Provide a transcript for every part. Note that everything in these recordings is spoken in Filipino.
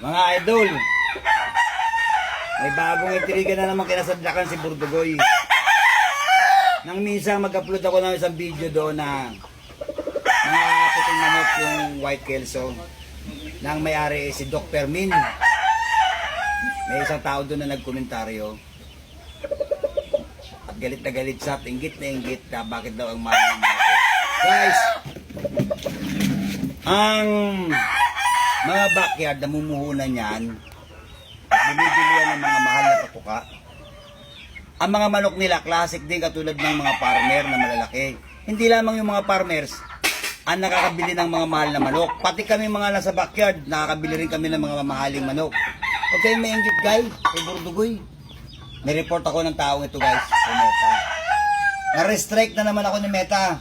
Mga idol, may bagong intriga na naman kinasadlakan si Burdugoy. Nang minsan mag-upload ako ng isang video doon na mga puting manok yung white kelso. Nang may-ari si Dr. Min. May isang tao doon na nagkomentaryo. At galit na galit sa inggit na inggit ka bakit daw ang mahal ng manok. Guys, ang mga backyard na mumuhunan yan, bumibili yan ng mga mahal na patuka. Ang mga manok nila, classic din katulad ng mga farmer na malalaki. Hindi lamang yung mga farmers ang nakakabili ng mga mahal na manok. Pati kami mga nasa backyard, nakakabili rin kami ng mga mamahaling manok. Okay, may inggit guys, kay Burdugoy. May report ako ng taong ito guys, kay Meta. Na-restrike na naman ako ni Meta.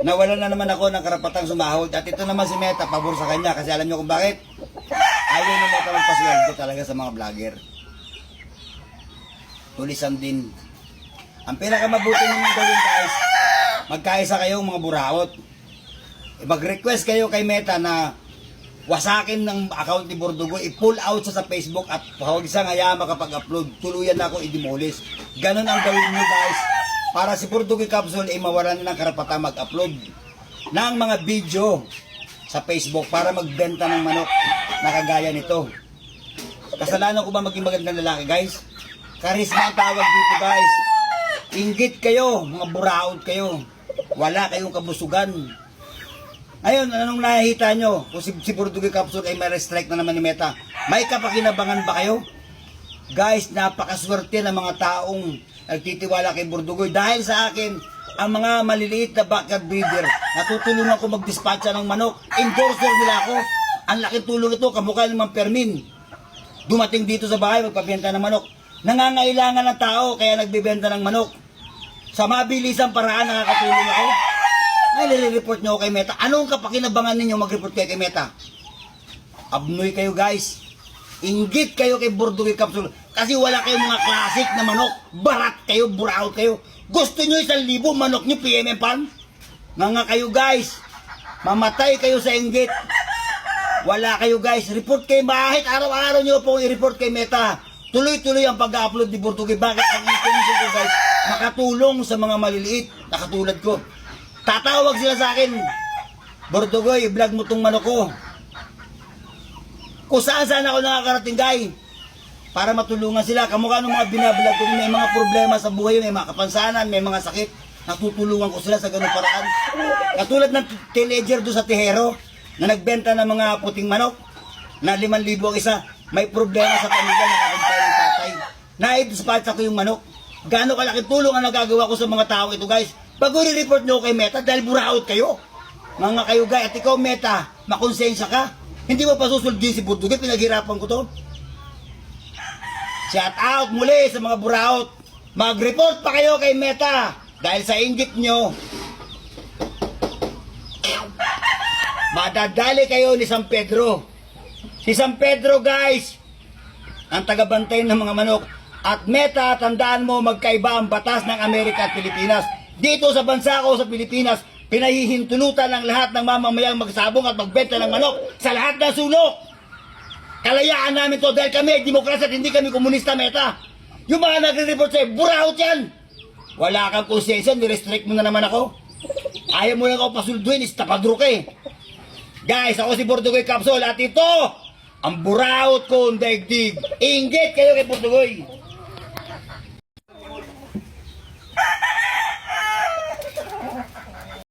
Nawalan na naman ako ng karapatang sumahod. At ito naman si Meta, pabor sa kanya. Kasi alam nyo kung bakit? Ayaw ni Meta magpasweldo talaga sa mga vlogger. Tulisan din. Ang pinakamabuti nyo gawin guys, magkaisa kayong mga buraot. Mag-request kayo kay Meta na wasakin ng account ni Burdugoy, i-pull out sa Facebook at huwag isang hayaan makapag-upload. Tuluyan na ako i-demolish. Ganon ang gawin nyo guys. Para si Burdugoy Capsule ay mawalan na ng karapatang mag-upload ng mga video sa Facebook para magbenta ng manok na kagaya nito. Kasalanan ko ba maging magandang lalaki guys? Karisma ang tawag dito guys. Inggit kayo, mga buraot kayo. Wala kayong kabusugan. Ayun, anong nakikita nyo? Kung si Burdugoy Capsule ay may restrike na naman ni Meta, may kapakinabangan ba kayo? Guys, napakaswerte ng mga taong nagtitiwala kay Burdugoy. Dahil sa akin, ang mga maliliit na backyard breeder, natutulungan ko mag-dispatcha ng manok. Endorser nila ako. Ang laking tulong ito, kamukha ng mga Permin. Dumating dito sa bahay, magpabenta ng manok. Nangangailangan ng tao, kaya nagbibenta ng manok. Sa mabilisang paraan, nakakatulong ako. Ay, nire-report nyo kay Meta. Anong kapakinabangan ninyo mag-report kayo kay Meta? Abnoy kayo guys. Inggit kayo kay Burdugoy Capsule. Kasi wala kayong mga classic na manok. Barat kayo, buraot kayo. Gusto nyo 1,000 manok nyo, PMM pan? Mga kayo guys. Mamatay kayo sa inggit. Wala kayo guys. Report kay Mahit. Araw-araw nyo po i-report kay Meta. Tuloy-tuloy ang pag-upload ni Burdugoy. Bakit ang intention ko guys? Makatulong sa mga maliliit na katulad ko. Tatawag sila sa akin. Burdugoy, i-vlog mo tong manok ko. Kung saan ako nakakarating guys. Para matulungan sila. Kamukha ng mga binablog kung may mga problema sa buhay, may mga kapansanan, may mga sakit. Natutulungan ko sila sa ganung paraan. Katulad ng teenager doon sa Tihero na nagbenta ng mga puting manok na 5,000 ang isa. May problema sa pamilya, nakakumpay ng tatay. Na-dispatch ako yung manok. Gaano kalaking tulong ang nagagawa ko sa mga tao ito guys. Pag i-report nyo kay Meta dahil buraot kayo. Mga kayo guys, at ikaw Meta, makonsensya ka. Hindi mo pa susuldin si Burdugoy, pinaghirapan ko to. Shout out muli sa mga buraot. Mag-report pa kayo kay Meta dahil sa inggit nyo. Madadali kayo ni San Pedro. Si San Pedro guys, ang tagabantay ng mga manok. At Meta, tandaan mo, magkaiba ang batas ng Amerika at Pilipinas. Dito sa bansa ko sa Pilipinas, pinahihintulutan ng lahat ng mamamayang magsabong at magbenta ng manok sa lahat ng sulok. Kalayaan namin to dahil kami ay demokrasya at hindi kami komunista, Meta. Yung mga nagre-report sa'yo, buraot yan. Wala kang konsensya, nirestrict mo na naman ako. Ayaw mo lang ako pasulduin, istapadro ka eh. Guys, ako si Burdugoy Capsule at ito, ang buraot ko ang daigdig. Inggit kayo kay Burdugoy.